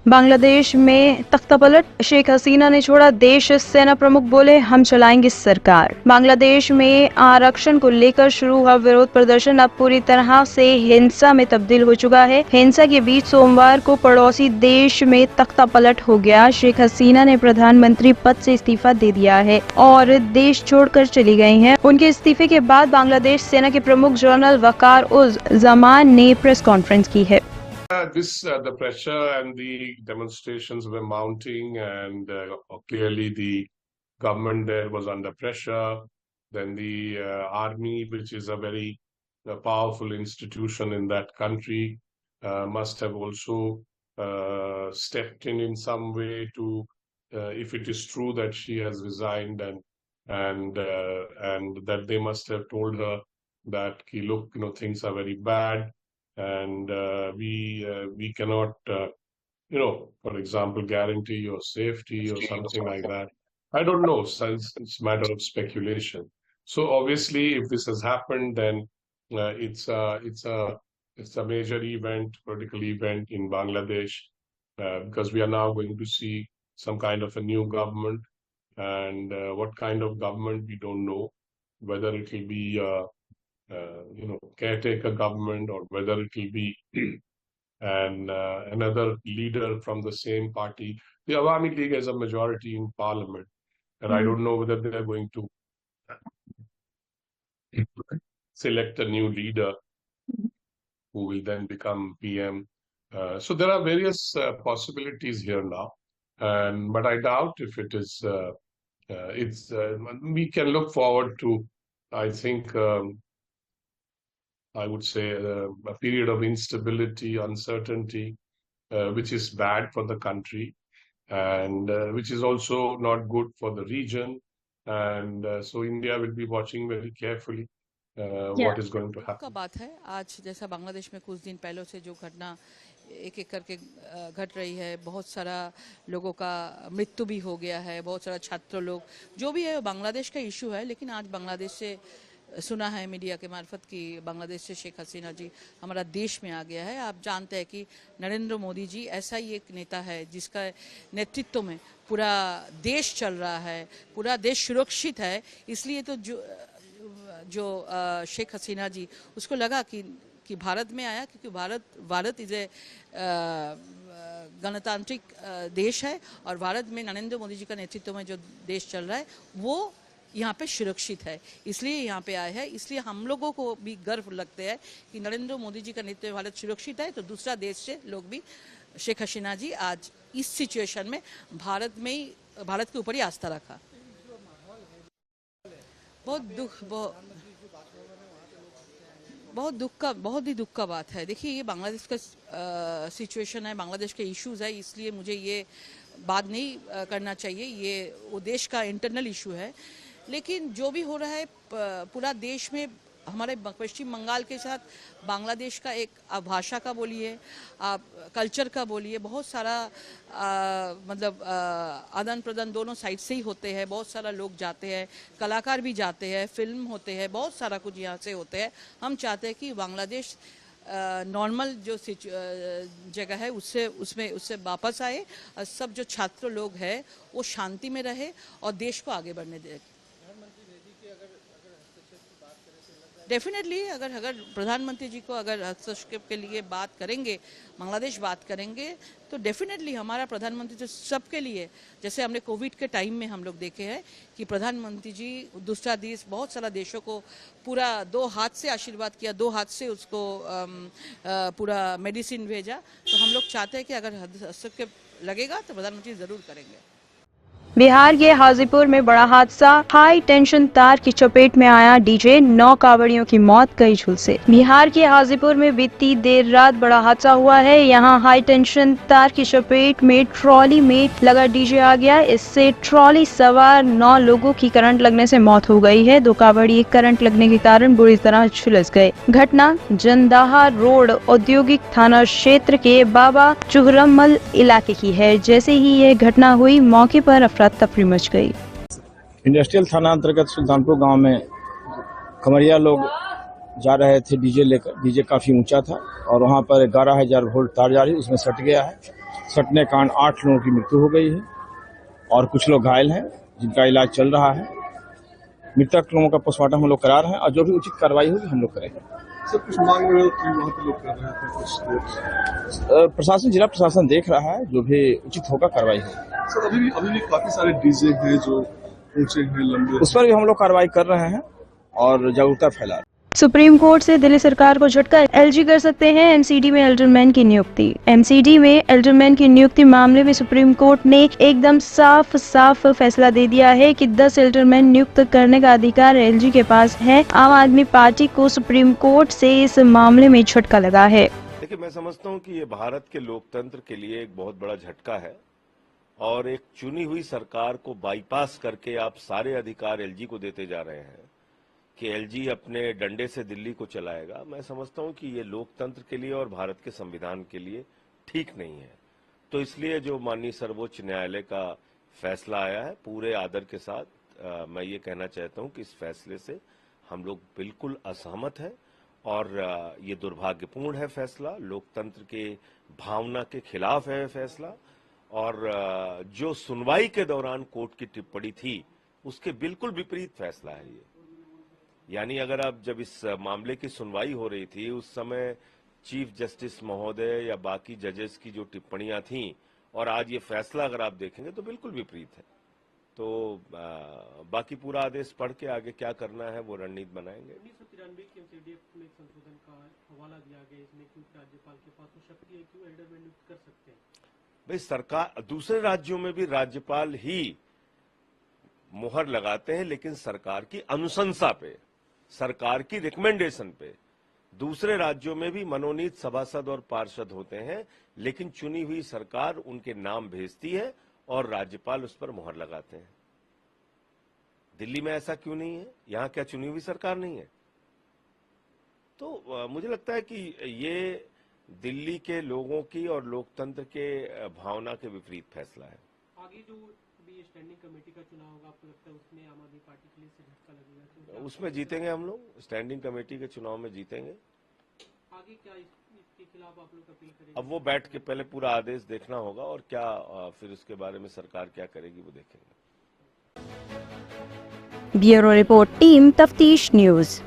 बांग्लादेश में तख्तापलट, शेख हसीना ने छोड़ा देश, सेना प्रमुख बोले हम चलाएंगे सरकार। बांग्लादेश में आरक्षण को लेकर शुरू हुआ विरोध प्रदर्शन अब पूरी तरह से हिंसा में तब्दील हो चुका है। हिंसा के बीच सोमवार को पड़ोसी देश में तख्तापलट हो गया। शेख हसीना ने प्रधानमंत्री पद से इस्तीफा दे दिया है और देश छोड़कर चली गई हैं। उनके इस्तीफे के बाद बांग्लादेश सेना के प्रमुख जनरल वकार उज जमान ने प्रेस कॉन्फ्रेंस की है। The pressure and the demonstrations were mounting, and clearly the government there was under pressure. Then the army, which is a very powerful institution in that country, must have also stepped in some way to, if it is true that she has resigned, and that they must have told her that, look, things are very bad. And we cannot, for example, guarantee your safety or something like that. I don't know. It's a matter of speculation. So obviously, if this has happened, then it's a major event, political event in Bangladesh, because we are now going to see some kind of a new government, and what kind of government we don't know, whether it will be caretaker government or whether it will be another leader from the same party. The Awami League has a majority in parliament, and I don't know whether they are going to select a new leader who will then become PM. So there are various possibilities here now, but I doubt if it is. We can look forward to, I think. I would say a period of instability, uncertainty, which is bad for the country, and which is also not good for the region. And so India will be watching very carefully what is going to happen. का बात है आज जैसा बांग्लादेश में कुछ दिन पहले से जो घटना एक एक करके घट रही है, बहुत सारा लोगों का मृत्यु भी हो गया है, बहुत सारा छात्र लोग, जो भी है बांग्लादेश का इशू है। लेकिन आज बांग्लादेश से सुना है मीडिया के मार्फत कि बांग्लादेश से शेख हसीना जी हमारा देश में आ गया है। आप जानते हैं कि नरेंद्र मोदी जी ऐसा ही एक नेता है जिसका नेतृत्व में पूरा देश चल रहा है, पूरा देश सुरक्षित है। इसलिए तो जो शेख हसीना जी, उसको लगा कि भारत में आया, क्योंकि भारत इज ए गणतांत्रिक देश है और भारत में नरेंद्र मोदी जी का नेतृत्व में जो देश चल रहा है वो यहाँ पे सुरक्षित है, इसलिए यहाँ पे आए हैं। इसलिए हम लोगों को भी गर्व लगता है कि नरेंद्र मोदी जी का नेतृत्व में भारत सुरक्षित है, तो दूसरा देश से लोग भी शेख हसीना जी आज इस सिचुएशन में भारत के ऊपर ही आस्था रखा। बहुत ही दुख का बात है। देखिए ये बांग्लादेश का सिचुएशन है, बांग्लादेश के इश्यूज है, इसलिए मुझे ये बात नहीं करना चाहिए। ये वो देश का इंटरनल इशू है। लेकिन जो भी हो रहा है पूरा देश में, हमारे पश्चिम बंगाल के साथ बांग्लादेश का एक भाषा का बोलिए, आप कल्चर का बोलिए, बहुत सारा मतलब आदान प्रदान दोनों साइड से ही होते हैं। बहुत सारा लोग जाते हैं, कलाकार भी जाते हैं, फिल्म होते हैं, बहुत सारा कुछ यहाँ से होते हैं। हम चाहते हैं कि बांग्लादेश नॉर्मल जो जगह है उससे वापस आए और सब जो छात्र लोग हैं वो शांति में रहे और देश को आगे बढ़ने दे। डेफिनेटली अगर प्रधानमंत्री जी को अगर हस्तक्षेप के लिए बात करेंगे, बांग्लादेश बात करेंगे, तो डेफिनेटली हमारा प्रधानमंत्री तो सबके लिए, जैसे हमने कोविड के टाइम में हम लोग देखे हैं कि प्रधानमंत्री जी दूसरा देश, बहुत सारा देशों को पूरा 2 हाथ से आशीर्वाद किया, 2 हाथ से उसको पूरा मेडिसिन भेजा। तो हम लोग चाहते हैं कि अगर हस्तक्षेप लगेगा तो प्रधानमंत्री जरूर करेंगे। बिहार के हाजीपुर में बड़ा हादसा, हाई टेंशन तार की चपेट में आया डीजे, 9 कांवड़ियों की मौत, कई झुलसे। बिहार के हाजीपुर में बीती देर रात बड़ा हादसा हुआ है। यहां हाई टेंशन तार की चपेट में ट्रॉली में लगा डीजे आ गया। इससे ट्रॉली सवार 9 लोगों की करंट लगने से मौत हो गई है। 2 कांवड़िए करंट लगने के कारण बुरी तरह झुलस गए। घटना जंदाहा रोड औद्योगिक थाना क्षेत्र के बाबा चुहरमल इलाके की है। जैसे ही यह घटना हुई, मौके पर तफरी मच गई। इंडस्ट्रियल थाना अंतर्गत सुल्तानपुर गांव में खमरिया लोग जा रहे थे डीजे लेकर। डीजे काफ़ी ऊंचा था और वहां पर 11,000 वोल्ट तार जा रही, उसमें सट गया है सटने कांड 8 लोगों की मृत्यु हो गई है और कुछ लोग घायल हैं जिनका इलाज चल रहा है। मृतक लोगों का पोस्टमार्टम हम लोग करा रहे हैं और जो भी उचित कार्रवाई होगी हम लोग करेंगे। सब कुछ मांग रहे हो कि वहाँ पे लोग कर रहे थे कुछ प्रशासन, जिला प्रशासन देख रहा है, जो भी उचित होगा कार्रवाई होगी। सर अभी भी काफी सारे डीजे हैं जो ऊंचे हैं, लंबे। उस पर भी हम लोग कार्रवाई कर रहे हैं और जागरूकता फैला रहे हैं। सुप्रीम कोर्ट से दिल्ली सरकार को झटका, एलजी कर सकते हैं एमसीडी में एल्डरमैन की नियुक्ति। एमसीडी में एल्डरमैन की नियुक्ति मामले में सुप्रीम कोर्ट ने एकदम साफ फैसला दे दिया है कि 10 एल्डरमैन नियुक्त करने का अधिकार एलजी के पास है। आम आदमी पार्टी को सुप्रीम कोर्ट से इस मामले में झटका लगा है। देखिए, मैं समझता हूं कि ये भारत के लोकतंत्र के लिए एक बहुत बड़ा झटका है और एक चुनी हुई सरकार को बाईपास करके आप सारे अधिकार एलजी को देते जा रहे हैं कि एलजी अपने डंडे से दिल्ली को चलाएगा। मैं समझता हूं कि ये लोकतंत्र के लिए और भारत के संविधान के लिए ठीक नहीं है। तो इसलिए जो माननीय सर्वोच्च न्यायालय का फैसला आया है, पूरे आदर के साथ मैं ये कहना चाहता हूं कि इस फैसले से हम लोग बिल्कुल असहमत हैं और ये दुर्भाग्यपूर्ण है फैसला, लोकतंत्र के भावना के खिलाफ है फैसला और जो सुनवाई के दौरान कोर्ट की टिप्पणी थी उसके बिल्कुल विपरीत फैसला है ये। यानी अगर आप जब इस मामले की सुनवाई हो रही थी उस समय चीफ जस्टिस महोदय या बाकी जजेस की जो टिप्पणियां थीं और आज ये फैसला अगर आप देखेंगे तो बिल्कुल विपरीत है। तो बाकी पूरा आदेश पढ़ के आगे क्या करना है वो रणनीति बनाएंगे। 1993 के एमसीडीएफ में एक संशोधन का हवाला दिया गया, इसमें क्योंकि राज्यपाल के पास तो शक्ति है, क्यों एल्डरमैन नियुक्त कर सकते हैं? भाई, सरकार दूसरे राज्यों में भी राज्यपाल ही मुहर लगाते हैं, लेकिन सरकार की अनुशंसा पे, सरकार की रिकमेंडेशन पे। दूसरे राज्यों में भी मनोनीत सभासद और पार्षद होते हैं, लेकिन चुनी हुई सरकार उनके नाम भेजती है और राज्यपाल उस पर मुहर लगाते हैं। दिल्ली में ऐसा क्यों नहीं है? यहां क्या चुनी हुई सरकार नहीं है? तो मुझे लगता है कि ये दिल्ली के लोगों की और लोकतंत्र के भावना के विपरीत फैसला है। आगे जो भी स्टैंडिंग कमेटी का चुनाव होगा, आपको लगता है उसमें आम आदमी पार्टी के लिए से झटका लगेगा? उसमें जीतेंगे हम लोग, स्टैंडिंग कमेटी के चुनाव में जीतेंगे। आगे क्या इसके खिलाफ आप लोग अपील करेंगे? अब वो बैठ के पहले पूरा आदेश देखना होगा और क्या फिर उसके बारे में सरकार क्या करेगी वो देखेंगे। ब्यूरो रिपोर्ट, टीम तफ्तीश न्यूज।